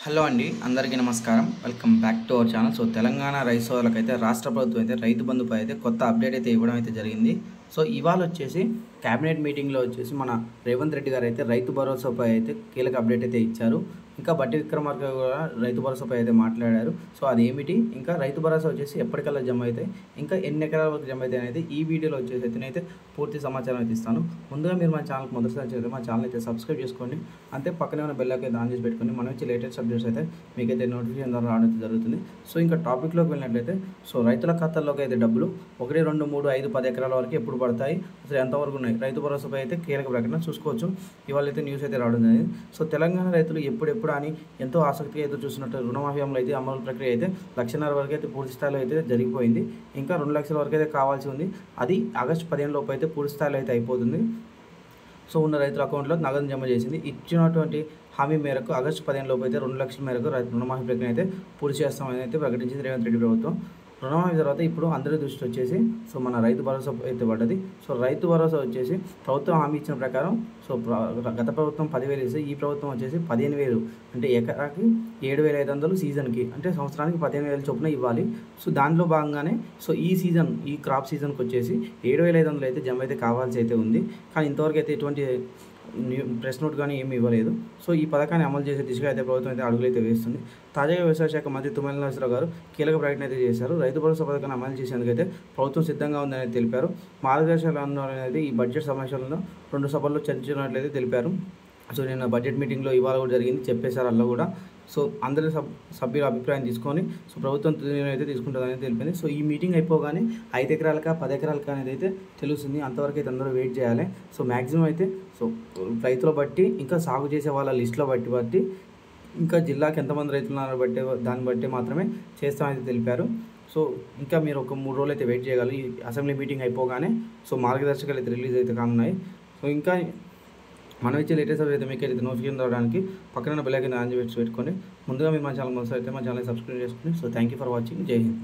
Hello అండి, అందరికీ నమస్కారం. Welcome back to our channel. Telangana రైతు సోదరులకైతే రాష్ట్ర ప్రభుత్వం అయితే రైతు బంధుపై అయితే కొత్త అప్డేట్ అయితే ఇవ్వడం అయితే జరిగింది. ఇవాళ వచ్చేసి క్యాబినెట్ మీటింగ్లో వచ్చేసి మన రేవంత్ రెడ్డి గారు అయితే రైతు భరోసాపై అయితే కీలక అప్డేట్ అయితే ఇచ్చారు. ఇంకా బట్టి విక్రమార్క కూడా రైతు భరోసాపై అయితే మాట్లాడారు. అదేమిటి, ఇంకా రైతు భరోసా వచ్చేసి ఎప్పటికల్లా జమ అవుతాయి, ఇంకా ఎన్ని ఎకరాల వరకు జమ అవుతాయి అనేది ఈ వీడియోలో వచ్చేసి అయితే పూర్తి సమాచారం అయితే ఇస్తాను. ముందుగా మీరు మా ఛానల్కి మొదటిసారి చేస్తే మా ఛానల్ అయితే సబ్స్క్రైబ్ చేసుకోండి. అంతే పక్కనే ఉన్న బెల్ అయితే ఆన్ చేసి పెట్టుకోండి. మనం వచ్చి లేటెస్ట్ అప్డేట్స్ అయితే మీకైతే నోటిఫికేషన్ ద్వారా రావడం జరుగుతుంది. ఇంకా టాపిక్లోకి వెళ్ళినట్లయితే రైతుల ఖాతాల్లోకి అయితే డబ్బులు 1, 2, 3, 5, 10 ఎకరాల వరకు ఎప్పుడు పడతాయి, అసలు ఎంతవరకు ఉన్నాయి, రైతు భరోసాపై అయితే కీలక ప్రకటన చూసుకోవచ్చు. ఇవాళ అయితే న్యూస్ అయితే రావడం జరిగింది. తెలంగాణ రైతులు ఎప్పుడెప్పుడు అని ఎంతో ఆసక్తిగా ఎదురు చూసినట్టు రుణమాఫీ అమలు అయితే అమలు ప్రక్రియ అయితే 1,50,000 వరకు అయితే పూర్తి స్థాయిలో అయితే జరిగిపోయింది. ఇంకా 2 లక్షల వరకు అయితే కావాల్సి ఉంది. అది ఆగస్టు 15 లోపు అయితే పూర్తి స్థాయిలో అయితే అయిపోతుంది. ఉన్న రైతుల అకౌంట్లో నగదు జమ చేసింది. ఇచ్చినటువంటి హామీ మేరకు ఆగస్టు 15 లోపు అయితే 2 లక్షల మేరకు రుణమాఫీ ప్రక్రియ అయితే పూర్తి చేస్తామని అయితే ప్రకటించింది రేవంత్ రెడ్డి ప్రభుత్వం. రుణమాఫీ తర్వాత ఇప్పుడు అందరి దృష్టి వచ్చేసి మన రైతు భరోసా అయితే పడ్డది. రైతు భరోసా వచ్చేసి ప్రభుత్వం హామీ ఇచ్చిన ప్రకారం గత ప్రభుత్వం 10,000 ఇస్తే ఈ ప్రభుత్వం వచ్చేసి 15,000, అంటే ఎకరాకి 7,500 సీజన్కి, అంటే సంవత్సరానికి 15,000 చొప్పున ఇవ్వాలి. దానిలో భాగంగానే ఈ క్రాప్ సీజన్కి వచ్చేసి 7,500 అయితే జమ అయితే కావాల్సి అయితే ఉంది. కానీ ఇంతవరకు అయితే ఎటువంటి ప్రెస్ నోట్ కానీ ఏమి ఇవ్వలేదు. ఈ పథకాన్ని అమలు చేసే దిశగా అయితే ప్రభుత్వం అయితే అడుగులు అయితే వేస్తుంది. తాజాగా వ్యవసాయ శాఖ మంత్రి తుమ్మల నాగేశ్వరరావు గారు కీలక ప్రకటన అయితే చేశారు. రైతు భరోసా పథకాన్ని అమలు చేసేందుకైతే ప్రభుత్వం సిద్ధంగా ఉందని తెలిపారు. మార్గదర్శకాలు అనేది ఈ బడ్జెట్ సమావేశాలలో 2 సభల్లో చర్చించినట్లయితే తెలిపారు. నిన్న బడ్జెట్ మీటింగ్లో ఇవాళ కూడా జరిగింది, చెప్పేశారు అలా కూడా. అందరి సభ్యుల అభిప్రాయం తీసుకొని ప్రభుత్వం నిర్ణయం అయితే తీసుకుంటుందని తెలిపింది. ఈ మీటింగ్ అయిపోగానే 5 ఎకరాలకా 10 ఎకరాలకా అనేది అయితే తెలుస్తుంది. అంతవరకు అయితే అందరూ వెయిట్ చేయాలి. మ్యాక్సిమం అయితే రైతుల బట్టి, ఇంకా సాగు చేసే వాళ్ళ లిస్టులో బట్టి, ఇంకా జిల్లాకి ఎంతమంది రైతులు ఉన్నారో బట్టి, దాన్ని బట్టి మాత్రమే చేస్తామని తెలిపారు. ఇంకా మీరు ఒక 3 రోజులు అయితే వెయిట్ చేయగలరు. ఈ అసెంబ్లీ మీటింగ్ అయిపోగానే మార్గదర్శకాలు అయితే రిలీజ్ అయితే కానున్నాయి. ఇంకా మనం ఇచ్చే లేటెస్ట్ అయితే మీకు అయితే నోటిఫికేషన్ రావడానికి పక్కన బెల్ ఐకాన్ ఆన్ చేసి పెట్టుకోండి. ముందుగా మీరు మా ఛానల్ మొదటి అయితే మా ఛానల్ సబ్స్క్రైబ్ చేసుకోండి. Thank you for watching. జై హింద్.